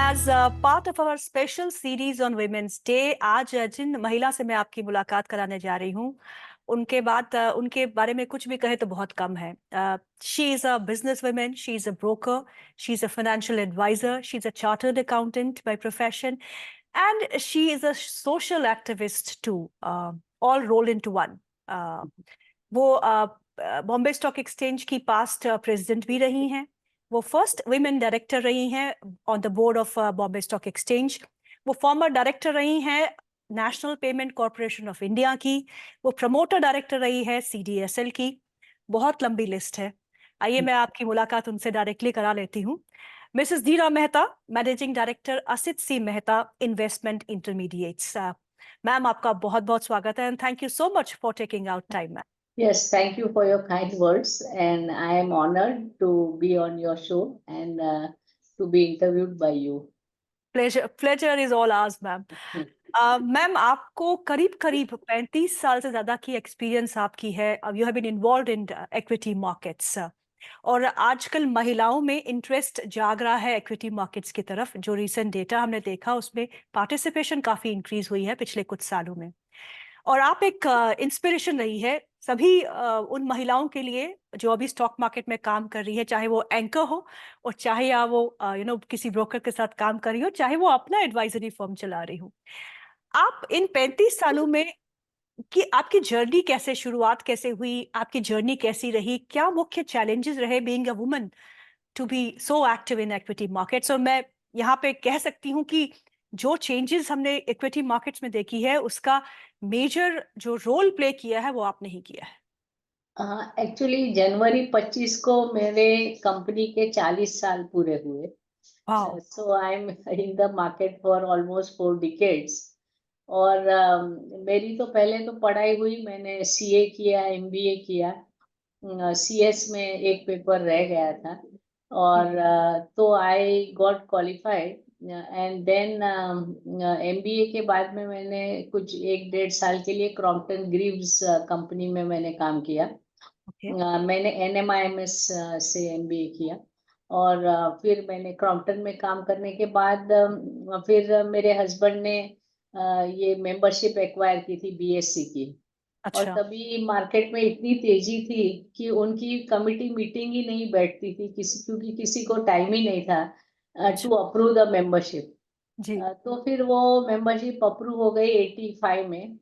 as part of our special series on Women's Day, आज जिन महिला से मैं आपकी मुलाकात कराने जा रही हूँ, उनके बारे में कुछ भी कहे तो बहुत कम है। She is a business woman, she is a broker, she is a financial advisor, she is a chartered accountant by profession, and she is a social activist too, all rolled into one. वो Bombay stock exchange की past president भी रही हैं। वो first women director रही हैं on the board of Bombay stock exchange. वो farmer director रही हैं national payment corporation of India की। वो प्रमोटर डायरेक्टर रही है सीडीएसएल की। बहुत लंबी लिस्ट है। आइए मैं आपकी मुलाकात उनसे डायरेक्टली करा लेती हूँ। मिसेस धीरा मेहता, मैनेजिंग डायरेक्टर असित सी मेहता इन्वेस्टमेंट इंटरमीडिएट्स। मैम, आपका बहुत बहुत स्वागत है and thank you so much for taking out time. Yes, thank you for your kind words, and I am honored to be on your show and to be interviewed by you. Pleasure is all hours ma'am. Ma'am, आपको करीब करीब 35 साल से ज्यादा की experience आपकी है। You have been involved in equity markets और आजकल महिलाओं में इंटरेस्ट जाग रहा है इक्विटी मार्केट्स की तरफ। जो रीसेंट डेटा हमने देखा उसमें पार्टिसिपेशन काफी इंक्रीज हुई है पिछले कुछ सालों में। और आप एक इंस्पिरेशन रही है सभी उन महिलाओं के लिए जो अभी स्टॉक मार्केट में काम कर रही है, चाहे वो एंकर हो और चाहे या वो किसी ब्रोकर के साथ काम कर रही हो, चाहे वो अपना एडवाइजरी फर्म चला रही हो। आप इन 35 सालों में कि आपकी जर्नी कैसे, शुरुआत कैसे हुई, आपकी जर्नी कैसी रही, क्या मुख्य चैलेंजेस रहे being a woman to be so active in equity markets? और मैं यहाँ पे कह सकती हूँ कि जो चेंजेस हमने इक्विटी मार्केट्स में देखी है उसका मेजर जो रोल प्ले किया है वो आपने ही किया है। एक्चुअली जनवरी 25 को मेरे कंपनी के 40 साल पूरे हुए। Wow. So I am in the market for almost 4 decades. और मेरी तो पहले तो पढ़ाई हुई, मैंने सीए किया, एमबीए किया। सीएस में एक पेपर रह गया था और तो I got qualified. And then MBA के बाद में मैंने कुछ 1 डेढ़ साल के लिए क्रॉम्पटन ग्रीव्स कंपनी में मैंने काम किया। ओके। मैंने एनएमआईएमएस से एमबीए किया और फिर मैंने क्रॉम्पटन में काम करने के बाद फिर मेरे हस्बैंड ने ये मेंबरशिप एक्वायर की थी बीएससी की। और अच्छा। तभी मार्केट में इतनी तेजी थी कि उनकी कमिटी मीटिंग ही नहीं बैठती थी क्योंकि किसी को टाइम ही नहीं था टू अच्छा। Approve the membership. जी। तो फिर वो मेंबरशिप अप्रूव हो गई 85 में।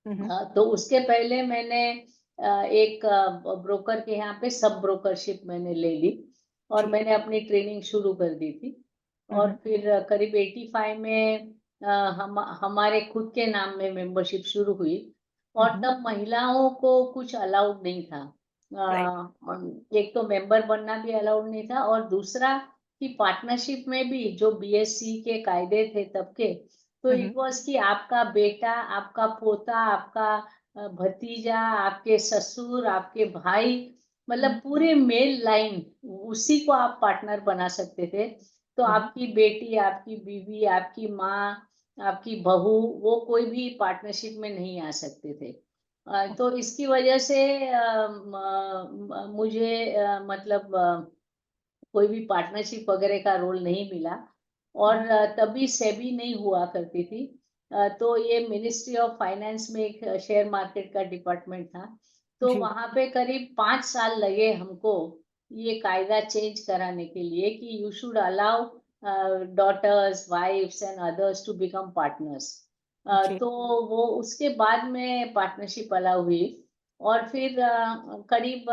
हम्म। तो उसके पहले मैंने एक ब्रोकर के यहाँ पे सब ब्रोकरशिप मैंने ले ली और जी। मैंने अपनी ट्रेनिंग शुरू कर दी थी। और हम्म। फिर करीब 85 में हमारे खुद के नाम में मेंबरशिप शुरू हुई। और हम्म। तब महिलाओं को कुछ अलाउड नहीं था। राइट। एक तो मेंबर बनना भी अलाउड नहीं था और दूसरा कि पार्टनरशिप में भी जो बीएससी के कायदे थे तब के, तो हम्म। इट वाज कि आपका बेटा, आपका पोता, आपका भतीजा, आपके ससुर, आपके भाई, मतलब हम्म। पूरे मेल लाइन उसी को आप पार्टनर बना सकते थे। तो हम्म। आपकी बेटी, आपकी बीवी, आपकी माँ, आपकी बहू, वो कोई भी पार्टनरशिप में नहीं आ सकते थे। तो इसकी वजह से मुझे मतलब कोई भी पार्टनरशिप वगैरह का रोल नहीं मिला। और हम्म। तभी सेबी नहीं हुआ करती थी। तो ये मिनिस्ट्री ऑफ फाइनेंस में एक शेयर मार्केट का डिपार्टमेंट था। तो जी। वहां पे करीब 5 साल लगे हमको ये कायदा चेंज कराने के लिए कि you should allow daughters, wifes and others to become partners. जी। तो वो उसके बाद में पार्टनरशिप अलाउ हुई। और फिर करीब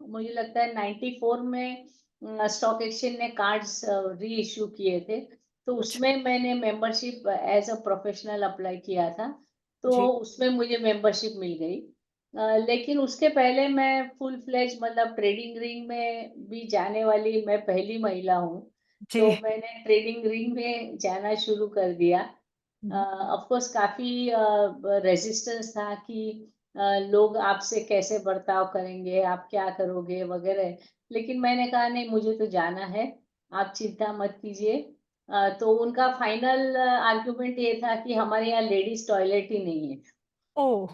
मुझे लगता है 94 में स्टॉक एक्सचेंज ने कार्ड्स री इश्यू किए थे। तो अच्छा। उसमें मैंने membership as a professional apply किया था। तो जी। उसमें मुझे मेंबरशिप मिल गई। लेकिन उसके पहले मैं फुल फ्लेज मतलब ट्रेडिंग रिंग में भी जाने वाली मैं पहली महिला हूँ। जी। तो मैंने ट्रेडिंग रिंग में जाना शुरू कर दिया। हम्म। ऑफ कोर्स काफ़ी रेजिस्टेंस था कि लोग आपसे कैसे बर्ताव करेंगे, आप क्या करोगे वगैरह। लेकिन मैंने कहा नहीं, मुझे तो जाना है, आप चिंता मत कीजिए। तो उनका फाइनल आर्गुमेंट ये था कि हमारे यहाँ लेडीज टॉयलेट ही नहीं है। ओह।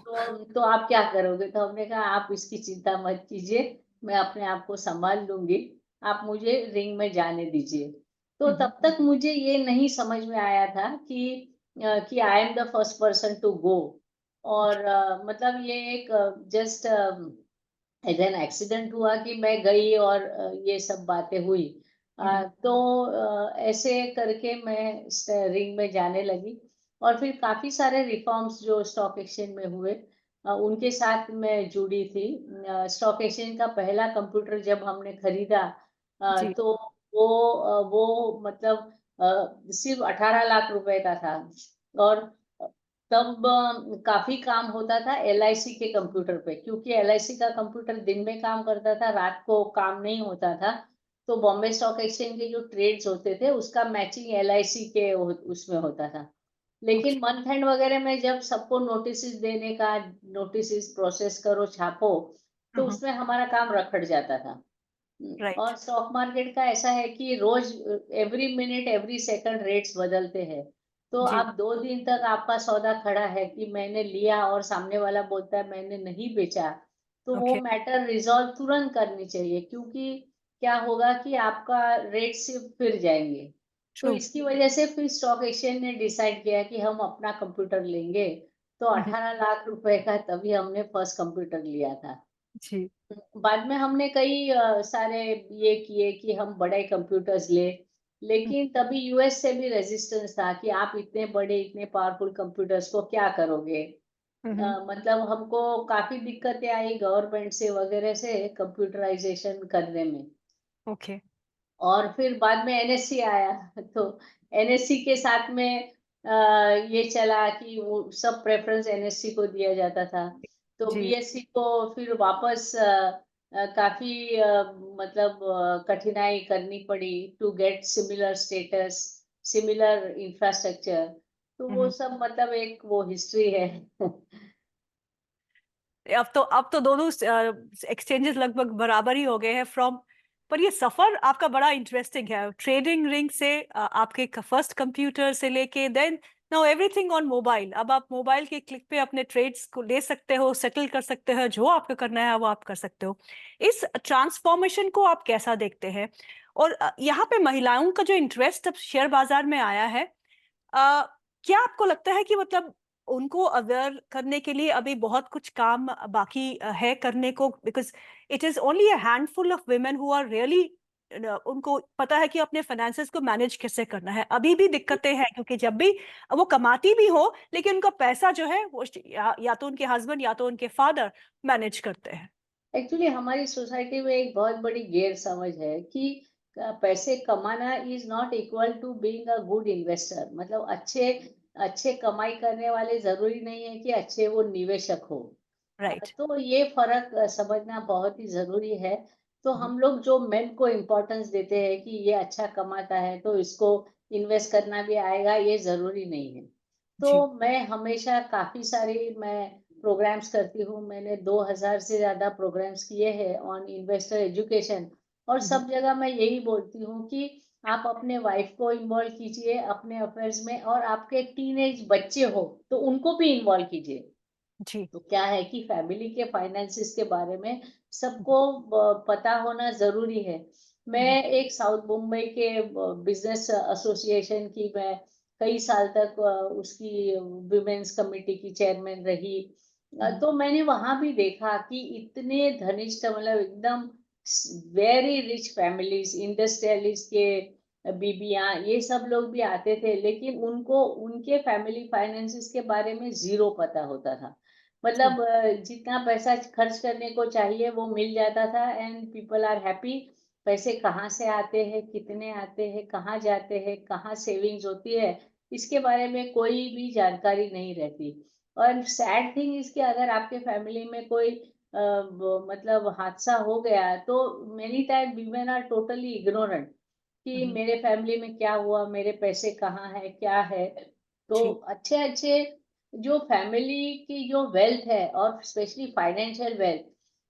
तो आप क्या करोगे? तो हमने कहा आप इसकी चिंता मत कीजिए, मैं अपने आप को संभाल लूंगी, आप मुझे रिंग में जाने दीजिए। तो तब तक मुझे ये नहीं समझ में आया था कि I am the first person to go. और मतलब ये एक जस्ट इधर एक्सीडेंट हुआ कि मैं गई और ये सब बातें हुई। तो ऐसे करके मैं रिंग में जाने लगी। और फिर काफी सारे रिफॉर्म्स जो स्टॉक एक्सचेंज में हुए, उनके साथ मैं जुड़ी थी। स्टॉक एक्सचेंज का पहला कंप्यूटर जब हमने खरीदा, जी। तो वो मतलब सिर्फ 18 लाख रुपए का था। और तब काफी काम होता था एलआईसी के कंप्यूटर पे, क्योंकि एलआईसी का कंप्यूटर दिन में काम करता था, रात को काम नहीं होता था। तो बॉम्बे स्टॉक एक्सचेंज के जो ट्रेड्स होते थे उसका मैचिंग एलआईसी के उसमें होता था। लेकिन ओके। मंथ एंड वगैरह में जब सबको नोटिस देने का, नोटिस प्रोसेस करो, छापो, तो उसमें हमारा काम रखड़ जाता था। राइट। और स्टॉक मार्केट का ऐसा है कि रोज every minute every second rates बदलते हैं। तो जी। आप 2 दिन तक आपका सौदा खड़ा है कि मैंने लिया और सामने वाला बोलता है मैंने नहीं बेचा, तो वो ओके। मैटर रिजॉल्व तुरंत करनी चाहिए, क्योंकि क्या होगा कि आपका रेट सिर्फ फिर जाएंगे। तो ट्रू। इसकी वजह से फिर स्टॉक एक्सचेंज ने डिसाइड किया कि हम अपना कंप्यूटर लेंगे। तो 18 लाख रुपए का तभी हमने फर्स्ट कंप्यूटर लिया था। जी। बाद में हमने कई सारे ये किए कि हम बड़े कंप्यूटर्स ले। लेकिन तभी यूएस से भी रेजिस्टेंस था कि आप इतने बड़े इतने पावरफुल कंप्यूटर्स को क्या करोगे। मतलब हमको काफी दिक्कतें आई गवर्नमेंट से वगैरह से कंप्यूटराइजेशन करने में। ओके। और फिर बाद में एनएससी आया तो एनएससी के साथ में ये चला कि वो सब प्रेफरेंस एनएससी को दिया जाता था। तो जी। बीएससी को फिर वापस काफी मतलब कठिनाई करनी पड़ी to get similar status, similar infrastructure. तो वो सब मतलब एक वो हिस्ट्री है। अब तो दोनों एक्सचेंजेस लगभग बराबर ही हो गए हैं फ्रॉम। पर ये सफर आपका बड़ा इंटरेस्टिंग है, ट्रेडिंग रिंग से आपके फर्स्ट कंप्यूटर से लेके then now everything on mobile. अब आप मोबाइल के क्लिक पे अपने ट्रेड्स को ले सकते हो, सेटल कर सकते हो, जो आपको करना है वो आप कर सकते हो। इस ट्रांसफॉर्मेशन को आप कैसा देखते हैं? और यहाँ पे महिलाओं का जो इंटरेस्ट अब शेयर बाजार में आया है, अ, क्या आपको लगता है कि मतलब उनको अवेयर करने के लिए अभी बहुत कुछ काम बाकी है करने को? Because it is only a handful of women who are really, उनको पता है कि अपने फाइनेंसेस को मैनेज कैसे करना है। अभी भी दिक्कतें हैं क्योंकि जब भी वो कमाती भी हो लेकिन उनका पैसा जो है वो या तो उनके हस्बैंड या तो उनके फादर मैनेज करते हैं। एक्चुअली हमारी सोसाइटी में एक बहुत बड़ी गैर समझ है कि पैसे कमाना is not equal to being a good investor. मतलब अच्छे अच्छे कमाई करने वाले जरूरी नहीं है कि अच्छे वो निवेशक हो। राइट। तो ये फर्क समझना बहुत ही जरूरी है। तो हम लोग जो मेन को इम्पोर्टेंस देते हैं कि ये अच्छा कमाता है तो इसको इन्वेस्ट करना भी आएगा, ये जरूरी नहीं है। तो जी। मैं हमेशा काफी सारी मैं प्रोग्राम्स करती हूँ। मैंने 2000 से ज्यादा प्रोग्राम्स किए हैं ऑन इन्वेस्टर एजुकेशन। और सब जगह मैं यही बोलती हूँ कि आप अपने वाइफ को इन्वॉल्व कीजिए अपने अफेयर्स में, और आपके टीनेज बच्चे हो तो उनको भी इन्वॉल्व कीजिए। जी। तो क्या है कि फैमिली के फाइनेंसिस के बारे में सबको पता होना जरूरी है। मैं एक साउथ मुंबई के बिजनेस एसोसिएशन की मैं कई साल तक उसकी विमेन्स कमेटी की चेयरमैन रही। तो मैंने वहां भी देखा कि इतने घनिष्ठ मतलब एकदम वेरी रिच फैमिलीज, इंडस्ट्रियलिस्ट के बीबियां, ये सब लोग भी आते थे, लेकिन उनको उनके फैमिली फाइनेंसिस के बारे में जीरो पता होता था। ट्रू। मतलब जितना पैसा खर्च करने को चाहिए वो मिल जाता था एंड पीपल आर हैप्पी। पैसे कहाँ से आते हैं, कितने आते हैं, कहाँ जाते हैं, कहाँ सेविंग्स होती है, इसके बारे में कोई भी जानकारी नहीं रहती। और सैड थिंग इसके अगर आपके फैमिली में कोई मतलब हादसा हो गया तो many time women are totally ignorant कि मेरे फैमिली में क्या हुआ, मेरे पैसे कहाँ है, क्या है। तो जी। अच्छे अच्छे जो फैमिली की जो वेल्थ है और स्पेशली फाइनेंशियल वेल्थ,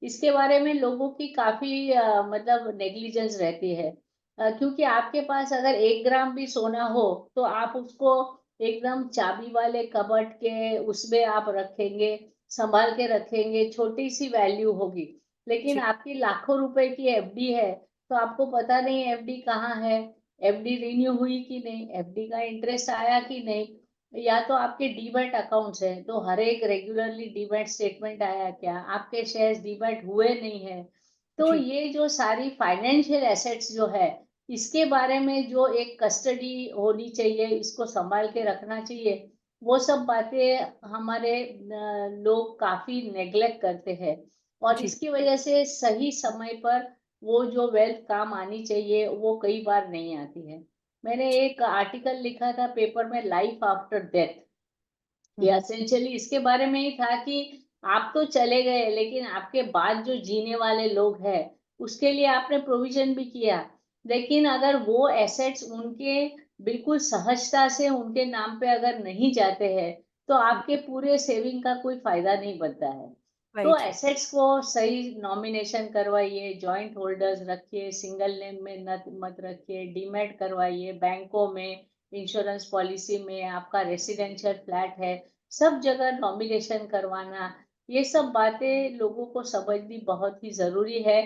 इसके बारे में लोगों की काफी मतलब नेग्लिजेंस रहती है। क्योंकि आपके पास अगर 1 ग्राम भी सोना हो तो आप उसको एकदम चाबी वाले कबर्ड के उसमें आप रखेंगे, संभाल के रखेंगे, छोटी सी वैल्यू होगी। लेकिन जी। आपकी लाखों रुपए की एफडी है तो आपको पता नहीं एफडी कहाँ है, एफडी रिन्यू हुई कि नहीं, एफडी का इंटरेस्ट आया कि नहीं, या तो आपके डीमैट अकाउंट्स हैं तो हर एक रेगुलरली डीमैट स्टेटमेंट आया क्या, आपके शेयर्स डीमैट हुए नहीं है। तो जी ये जो सारी फाइनेंशियल एसेट्स जो है, इसके बारे में जो एक कस्टडी होनी चाहिए, इसको संभाल के रखना चाहिए, वो सब बातें हमारे लोग काफी नेग्लेक्ट करते हैं। और जी इसकी वजह से सही समय पर वो जो वेल्थ काम आनी चाहिए वो कई बार नहीं आती है। मैंने एक आर्टिकल लिखा था पेपर में, लाइफ आफ्टर डेथ। ये हम्म एसेंशियली इसके बारे में ही था कि आप तो चले गए, लेकिन आपके बाद जो जीने वाले लोग हैं उसके लिए आपने प्रोविजन भी किया, लेकिन अगर वो एसेट्स उनके बिल्कुल सहजता से उनके नाम पे अगर नहीं जाते हैं तो आपके पूरे सेविंग का कोई फायदा नहीं बनता है। तो राइट एसेट्स को सही नॉमिनेशन करवाइए, जॉइंट होल्डर्स रखिए, सिंगल नेम में मत रखिए, डीमैट करवाइए, बैंकों में, इंश्योरेंस पॉलिसी में, आपका रेसिडेंशियल फ्लैट है, सब जगह नॉमिनेशन करवाना, ये सब बातें लोगों को समझनी बहुत ही ज़रूरी है,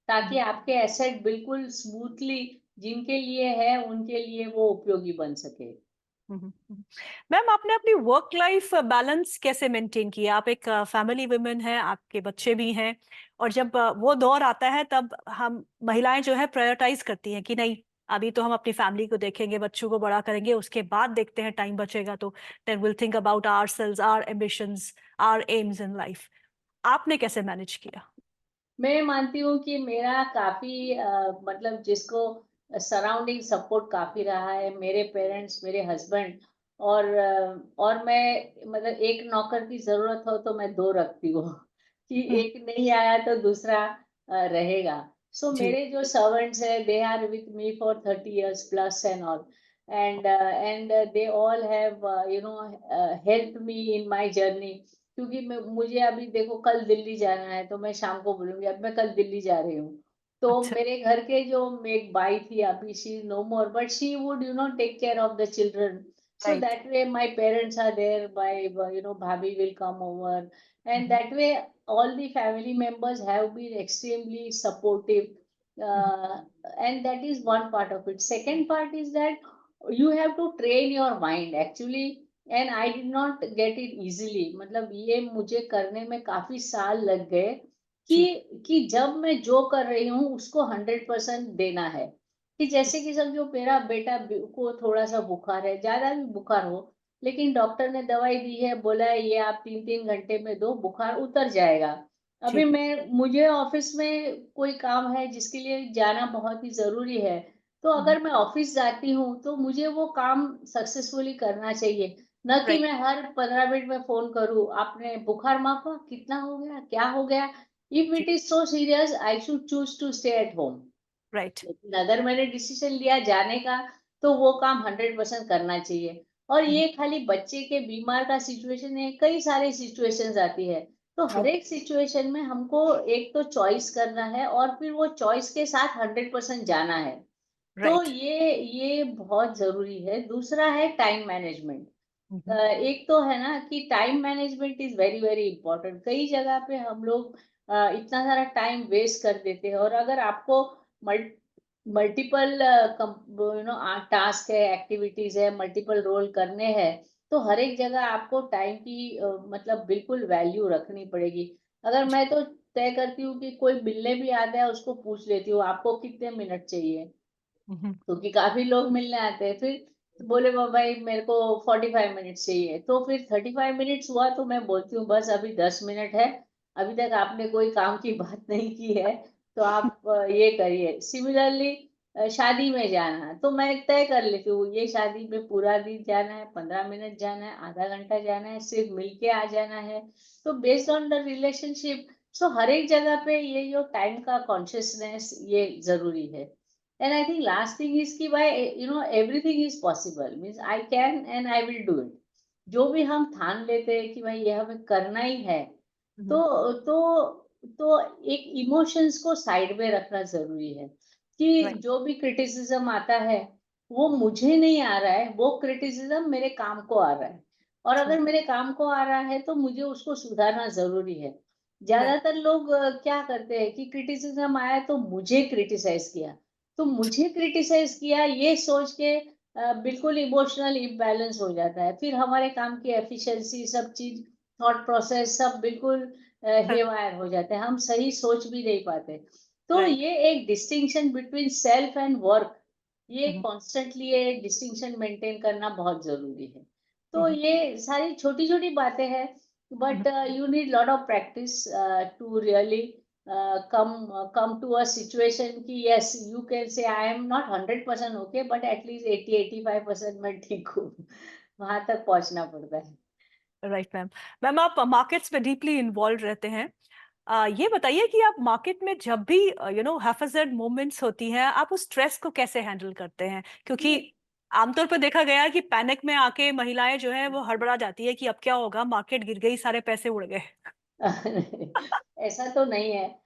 ताकि आपके एसेट बिल्कुल स्मूथली जिनके लिए है, उनके लिए वो उपयोगी बन सके। मैम आपने अपनी वर्क लाइफ बैलेंस कैसे मेंटेन किया? आप एक फैमिली वुमेन हैं, आपके बच्चे भी हैं, और जब वो दौर आता है तब हम महिलाएं जो है प्रायोरिटाइज करती हैं कि नहीं, अभी तो हम अपनी फैमिली को देखेंगे, बच्चों को बड़ा करेंगे, उसके बाद देखते हैं, टाइम बचेगा तो then will think about ourselves, our ambitions, our aims in life. आपने कैसे मैनेज किया? मैं मानती हूँ कि मेरा काफ़ी मतलब जिसको सराउंडिंग सपोर्ट काफ़ी रहा है, मेरे पेरेंट्स, मेरे हस्बैंड, और मैं मतलब एक नौकर की ज़रूरत हो तो मैं 2 रखती हूँ कि हम्म, एक नहीं आया तो दूसरा रहेगा। सो जी मेरे जो सर्वेंट्स हैं, they are with me for 30 years plus and all, and they all have helped me in my journey. क्योंकि मुझे अभी देखो कल दिल्ली जाना है तो मैं शाम को बोलूंगी अब मैं कल दिल्ली जा रही हूँ, तो अच्छा मेरे घर के जो एक बाई थी, अभी she no more, but she would take care of the children. So right that way my parents are there, my bhabhi will come over, and that way all the family members have been extremely supportive, uh, and that is one part of it. Second part is that you have to train your mind actually, and I did not get it easily, मतलब ये मुझे करने में काफी साल लग गए जी कि जब मैं जो कर रही हूँ उसको 100% देना है। कि जैसे कि समझो मेरा बेटा को थोड़ा सा बुखार है, ज्यादा भी बुखार हो, लेकिन डॉक्टर ने दवाई दी है, बोला है ये आप 3-3 घंटे में दो, बुखार उतर जाएगा। अभी जी मुझे ऑफिस में कोई काम है जिसके लिए जाना बहुत ही जरूरी है, तो हम्म, अगर मैं ऑफिस जाती हूँ तो मुझे वो काम सक्सेसफुली करना चाहिए, न कि राइट मैं हर 15 मिनट में फोन करूं, आपने बुखार मापा, कितना हो गया, क्या हो गया। इफ जी it is so serious I should choose to stay at home. Right लेकिन अगर मैंने डिसीजन लिया जाने का तो वो काम 100% करना चाहिए। और ये खाली बच्चे के बीमार का सिचुएशन है, कई सारी सिचुएशंस आती है, तो ट्रू हर एक सिचुएशन में हमको एक तो चॉइस करना है और फिर वो चॉइस के साथ 100% जाना है। तो राइट ये बहुत जरूरी है। दूसरा है टाइम मैनेजमेंट। एक तो है ना कि time management is very very important. कई जगह पे हम लोग इतना सारा टाइम वेस्ट कर देते हैं, और अगर आपको मल्टीपल टास्क है, एक्टिविटीज है, मल्टीपल रोल करने हैं, तो हर एक जगह आपको टाइम की मतलब बिल्कुल वैल्यू रखनी पड़ेगी। अगर मैं तो तय करती हूँ कि कोई मिलने भी आता है उसको पूछ लेती हूँ आपको कितने मिनट चाहिए, क्योंकि काफी लोग मिलने आते हैं, फिर बोले भाई मेरे को 45 मिनट्स चाहिए, तो फिर 35 मिनट्स हुआ तो मैं बोलती हूँ बस अभी 10 मिनट है, अभी तक आपने कोई काम की बात नहीं की है, तो आप ये करिए। सिमिलरली शादी में जाना तो मैं तय कर लेती हूँ, ये शादी में पूरा दिन जाना है, 15 मिनट जाना है, आधा घंटा जाना है, सिर्फ मिलके आ जाना है। तो बेस्ड ऑन द रिलेशनशिप, सो हर एक जगह पे ये जो टाइम का कॉन्शियसनेस ये जरूरी है। And I think last thing is कि भाई everything is possible, means I can and I will do it। जो भी हम ठान लेते हैं कि भाई ये हमें करना ही है, तो तो एक इमोशंस को साइड में रखना जरूरी है। कि राइट जो भी क्रिटिसिज्म आता है वो मुझे नहीं आ रहा है, वो क्रिटिसिज्म मेरे काम को आ रहा है, और ट्रू अगर मेरे काम को आ रहा है तो मुझे उसको सुधारना जरूरी है। राइट ज्यादातर लोग क्या करते हैं कि क्रिटिसिज्म आया तो मुझे क्रिटिसाइज किया, तो मुझे क्रिटिसाइज किया ये सोच के बिल्कुल इमोशनल इम्बैलेंस हो जाता है। फिर हमारे काम की एफिशिएंसी सब चीज, थॉट प्रोसेस सब बिल्कुल हेवायर हो जाते हैं, हम सही सोच भी नहीं पाते। तो राइट। ये एक distinction between self and work, ये हम्म। कॉन्स्टेंटली ये डिस्टिंक्शन मेंटेन करना बहुत जरूरी है। तो हम्म। ये सारी छोटी छोटी बातें हैं, hmm. But you need lot of practice to really come to a situation कि yes you can say I am not 100% okay but at least 80-85% मैं ठीक हूँ। वहां तक पहुंचना पड़ता है। Right ma'am. मैम आप मार्केट्स में डीपली इन्वॉल्व रहते हैं। ये बताइए कि आप मार्केट में जब भी हैफेज़र्ड मोमेंट्स होती हैं, आप उस स्ट्रेस को कैसे हैंडल करते हैं? क्योंकि नहीं। आमतौर पर देखा गया है कि पैनिक में आके महिलाएं जो है वो हड़बड़ा जाती है कि अब क्या होगा, मार्केट गिर गई, सारे पैसे उड़ गए। ऐसा तो नहीं है।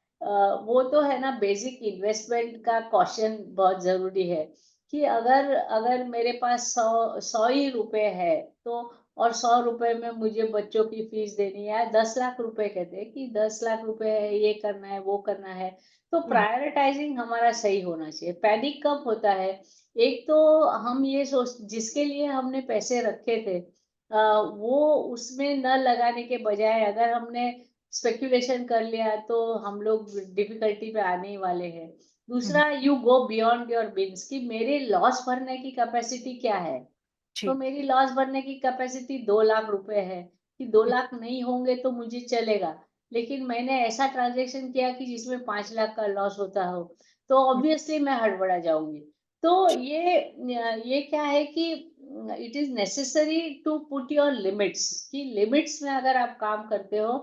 वो तो है ना, बेसिक इन्वेस्टमेंट का कॉशन बहुत जरूरी है कि अगर अगर मेरे पास 100 ही रुपए है तो, और 100 रुपए में मुझे बच्चों की फीस देनी है, 10 लाख रुपए कहते हैं कि 10 लाख रुपए है, ये करना है वो करना है, तो हम्म। प्रायोरिटाइजिंग हमारा सही होना चाहिए। पैनिक कब होता है? एक तो हम ये सोच जिसके लिए हमने पैसे रखे थे वो उसमें न लगाने के बजाय अगर हमने स्पेकुलेशन कर लिया तो हम लोग डिफिकल्टी पे आने ही वाले हैं। हम्म। दूसरा, you go beyond your beans कि मेरे लॉस भरने की कैपेसिटी क्या है। तो जी। मेरी लॉस भरने की कैपेसिटी 2 लाख रुपए है कि दो हम्म। लाख नहीं होंगे तो मुझे चलेगा, लेकिन मैंने ऐसा ट्रांजेक्शन किया कि जिसमें 5 लाख का लॉस होता हो, तो हम्म। ऑब्वियसली मैं हड़बड़ा जाऊंगी। तो जी। ये क्या है कि it is necessary to put your limits, कि लिमिट्स में अगर आप काम करते हो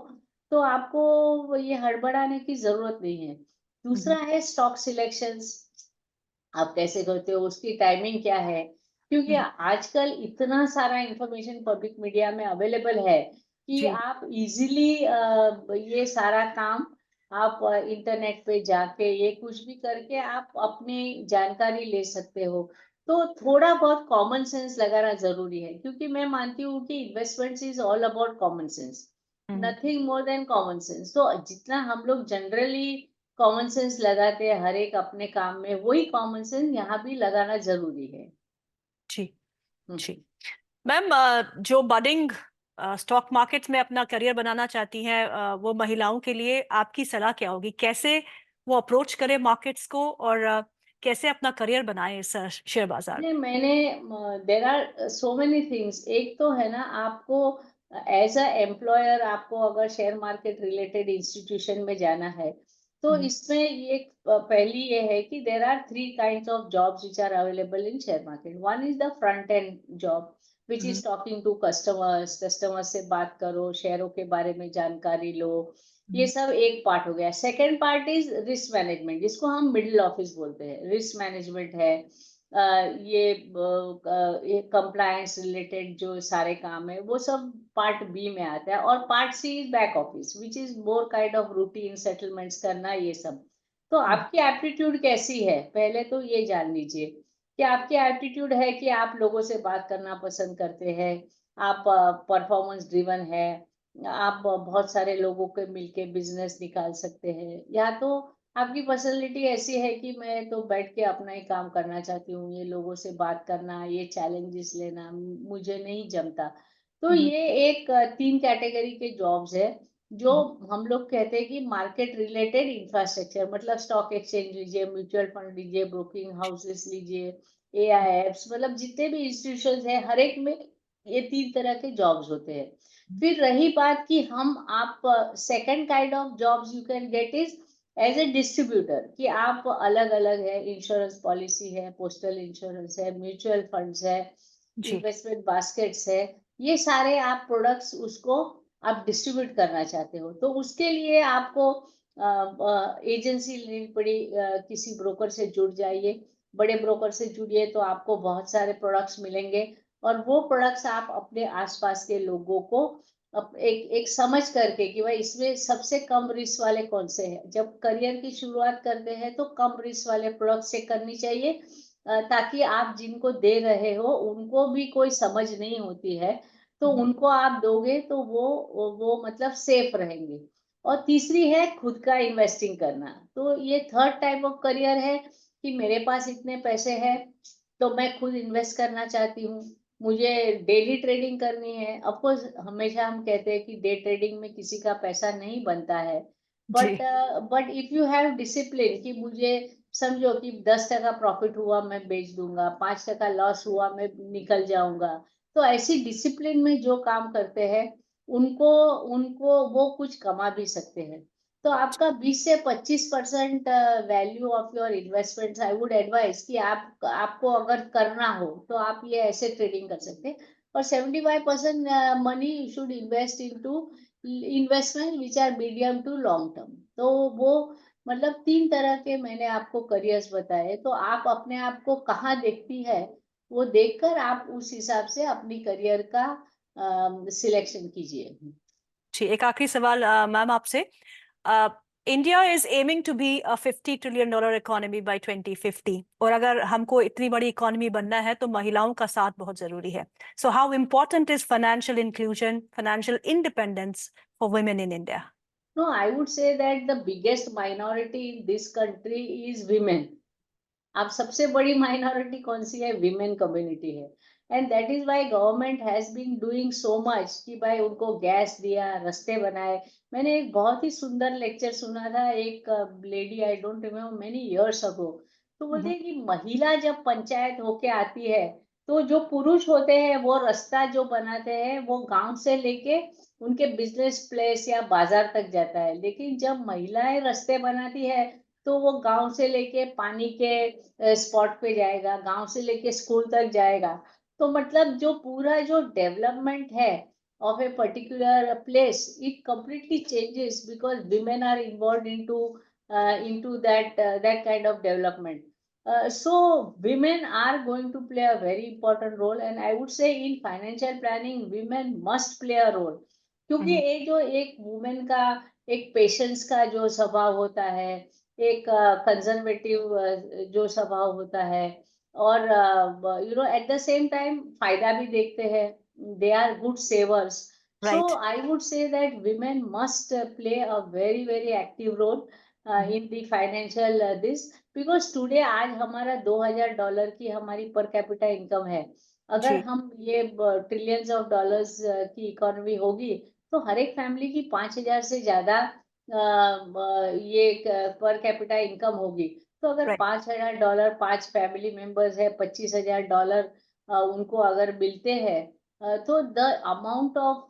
तो आपको ये हड़बड़ाने की जरूरत नहीं है। दूसरा हम्म। है स्टॉक सिलेक्शंस, आप कैसे करते हो, उसकी टाइमिंग क्या है, क्योंकि हम्म। आजकल इतना सारा इंफॉर्मेशन पब्लिक मीडिया में अवेलेबल है कि जी। आप इजीली ये सारा काम आप इंटरनेट पे जाके ये कुछ भी करके आप अपनी जानकारी ले सकते हो। तो थोड़ा बहुत कॉमन सेंस लगाना जरूरी है, क्योंकि मैं मानती हूँ कि investments is all about common sense, hmm. Nothing more than common sense. तो जितना हम लोग जनरली कॉमन सेंस लगाते हैं हर एक अपने काम में, वही कॉमन सेंस यहाँ भी लगाना जरूरी है। जी। हम्म। जी। मैम जो बडिंग स्टॉक मार्केट्स में अपना करियर बनाना चाहती हैं, वो महिलाओं के लिए आपकी सलाह क्या होगी? कैसे वो अप्रोच करें मार्केट्स को, और कैसे अपना करियर बनाएं इस शेयर बाजार नहीं, में? मैंने there are so many things. एक तो है ना, आपको एज अ एम्प्लॉयर आपको अगर शेयर मार्केट रिलेटेड इंस्टीट्यूशन में जाना है तो हम्म। इसमें ये पहली ये है कि there are 3 kinds of jobs which are available in share market. One is the front end job which hmm. Is talking to customers, customers से बात करो, शेयरों के बारे में जानकारी लो, ये हम्म। सब एक पार्ट हो गया। Second part is risk management, जिसको हम मिडिल ऑफिस बोलते हैं। रिस्क मैनेजमेंट है, ये कंप्लायंस रिलेटेड जो सारे काम है वो सब पार्ट बी में आता है। और part C is back office which is more kind of routine settlements करना, ये सब। तो हम्म। आपकी एप्टीट्यूड कैसी है, पहले तो ये जान लीजिए कि आपकी एप्टीट्यूड है कि आप लोगों से बात करना पसंद करते हैं, आप परफॉर्मेंस ड्रिवन है, आप बहुत सारे लोगों के मिलके बिजनेस निकाल सकते हैं, या तो आपकी पर्सनैलिटी ऐसी है कि मैं तो बैठ के अपना ही काम करना चाहती हूँ, ये लोगों से बात करना, ये चैलेंजेस लेना मुझे नहीं जमता। तो हम्म। ये एक 3 कैटेगरी के जॉब्स है जो हम्म। हम लोग कहते हैं कि मार्केट रिलेटेड इंफ्रास्ट्रक्चर, मतलब स्टॉक एक्सचेंज लीजिए, म्यूचुअल फंड लीजिए, ब्रोकिंग हाउसेस लीजिए, एआईएफ्स, मतलब जितने भी इंस्टीट्यूशन है हर एक में ये 3 तरह के जॉब्स होते हैं। फिर रही बात कि हम आप second kind of jobs you can get is as a distributor, कि आप अलग अलग है, इंश्योरेंस पॉलिसी है, पोस्टल इंश्योरेंस है, म्यूचुअल फंड्स है, जी। इन्वेस्टमेंट बास्केट्स है, ये सारे आप प्रोडक्ट्स उसको आप डिस्ट्रीब्यूट करना चाहते हो, तो उसके लिए आपको एजेंसी लेनी पड़ी, किसी ब्रोकर से जुड़ जाइए, बड़े ब्रोकर से जुड़िए तो आपको बहुत सारे प्रोडक्ट्स मिलेंगे, और वो प्रोडक्ट्स आप अपने आसपास के लोगों को एक एक समझ करके कि भाई इसमें सबसे कम रिस्क वाले कौन से हैं। जब करियर की शुरुआत करते हैं तो कम रिस्क वाले प्रोडक्ट से करनी चाहिए, ताकि आप जिनको दे रहे हो उनको भी कोई समझ नहीं होती है, तो हम्म। उनको आप दोगे तो वो मतलब सेफ रहेंगे। और तीसरी है खुद का इन्वेस्टिंग करना, तो ये थर्ड टाइप ऑफ करियर है कि मेरे पास इतने पैसे हैं तो मैं खुद इन्वेस्ट करना चाहती हूँ, मुझे डेली ट्रेडिंग करनी है। ऑफ कोर्स हमेशा हम कहते हैं कि डे ट्रेडिंग में किसी का पैसा नहीं बनता है, जी but if you have discipline कि मुझे समझो कि 10% प्रॉफिट हुआ मैं बेच दूंगा, 5% लॉस हुआ मैं निकल जाऊंगा, तो ऐसी डिसिप्लिन में जो काम करते हैं उनको उनको वो कुछ कमा भी सकते हैं। तो आपका 20 से 25% value of your investments I would advise कि आपको अगर करना हो तो आप ये ऐसे ट्रेडिंग कर सकते हैं। और 75% money you should invest into investment which are medium to long term. तो वो मतलब 3 तरह के मैंने आपको करियर्स बताए, तो आप अपने आप को कहाँ देखती है वो देखकर आप उस हिसाब से अपनी करियर का सिलेक्शन कीजिए। जी एक आखिरी सवाल मैम आपसे। India is aiming to be a $50 trillion economy by 2050 और अगर हमको इतनी बड़ी इकोनॉमी बनना है तो महिलाओं का साथ बहुत जरूरी है। So how important is financial inclusion, financial independence for women in India? No, I would say that the biggest minority in this country is women. अब सबसे बड़ी माइनॉरिटी कौन सी है? विमेन कम्युनिटी है। And that is why government has been doing so much कि भाई उनको गैस दिया, रास्ते बनाए। मैंने एक बहुत ही सुंदर लेक्चर सुना था, एक lady, I don't remember, many years ago, तो बोलते हैं कि महिला जब पंचायत होके आती है तो जो पुरुष होते हैं वो रास्ता जो बनाते हैं वो गांव से लेके उनके बिजनेस प्लेस या बाजार तक जाता है, लेकिन जब महिलाएं रास्ते बनाती है तो वो गांव से लेके पानी के स्पॉट पे जाएगा, गांव से लेके स्कूल तक जाएगा। तो मतलब जो पूरा जो डेवलपमेंट है of a particular place, it completely changes because women are involved into that kind of development. So women are going to play a very important role, and I would say in financial planning women must play a role, क्योंकि ये जो एक women का एक patience का जो स्वभाव होता है, एक कंजर्वेटिव जो स्वभाव होता है, और एट द सेम टाइम फायदा भी देखते हैं, they are good savers. So right. I would say that women must play a very very active role in the financial this, because today आज हमारा $2000 की हमारी पर कैपिटा इनकम है। अगर जी हम ये ट्रिलियंस ऑफ डॉलर्स की इकोनॉमी होगी तो हर एक फैमिली की 5000 से ज्यादा ये पर कैपिटा इनकम होगी। तो अगर राइट। $5000 5 फैमिली मेंबर्स है, $25000 उनको अगर मिलते हैं, तो the amount of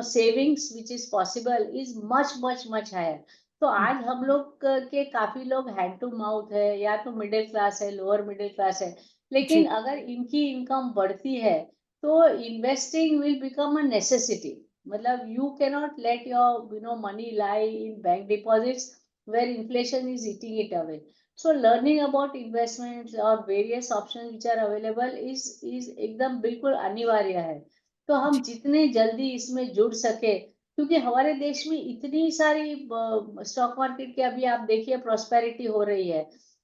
savings which is possible is much much much higher. तो आज हम लोग के काफी लोग हैंड टू माउथ है, या तो मिडिल क्लास है, लोअर मिडिल क्लास है, लेकिन जी अगर इनकी इनकम बढ़ती है तो investing will become a necessity. मतलब you cannot let your money lie in bank deposits where inflation is eating it away. So learning about investments और various options which are available is एकदम बिल्कुल अनिवार्य है। तो हम जी जितने जल्दी इसमें जुड़ सके, क्योंकि हमारे देश में इतनी सारी स्टॉक मार्केट की अभी आप देखिए प्रॉस्पेरिटी हो रही है,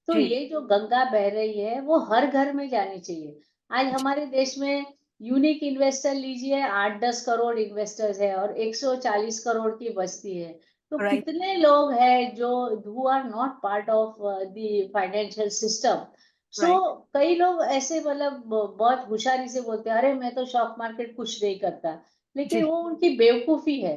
तो जी ये जो गंगा बह रही है वो हर घर में जानी चाहिए। आज जी हमारे देश में यूनिक इन्वेस्टर लीजिए, 8-10 करोड़ इन्वेस्टर्स है और 140 करोड़ की बस्ती है। तो राइट। कितने लोग हैं जो who are not part of the financial system? So right. कई लोग ऐसे मतलब बहुत होशियारी से बोलते हैं, अरे मैं तो स्टॉक मार्केट कुछ नहीं करता, लेकिन जी वो उनकी बेवकूफी है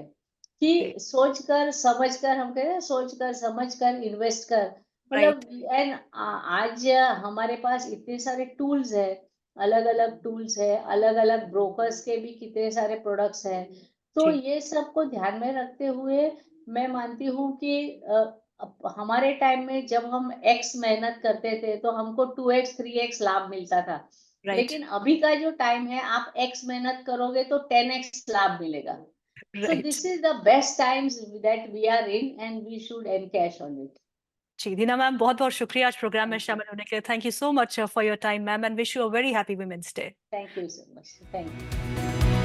जी कि सोच कर समझ कर, हम कहते हैं सोच कर समझ कर इन्वेस्ट कर। राइट। मतलब एंड आज हमारे पास इतने सारे टूल्स है, अलग अलग टूल्स है, अलग अलग ब्रोकर्स के भी कितने सारे प्रोडक्ट्स हैं। तो जी ये सबको ध्यान में रखते हुए मैं मानती हूँ कि हमारे टाइम में जब हम एक्स मेहनत करते थे तो हमको 2x 3x लाभ मिलता था, राइट। लेकिन अभी का जो टाइम है आप एक्स मेहनत करोगे तो 10x लाभ मिलेगा। So right. This is the best times that we are in and we should encash on it. जी दीना मैम बहुत बहुत शुक्रिया आज प्रोग्राम में थैंक यू, शामिल होने के लिए। Thank you so much for your time ma'am and wish you a very happy women's day. Thank you so much, thank you.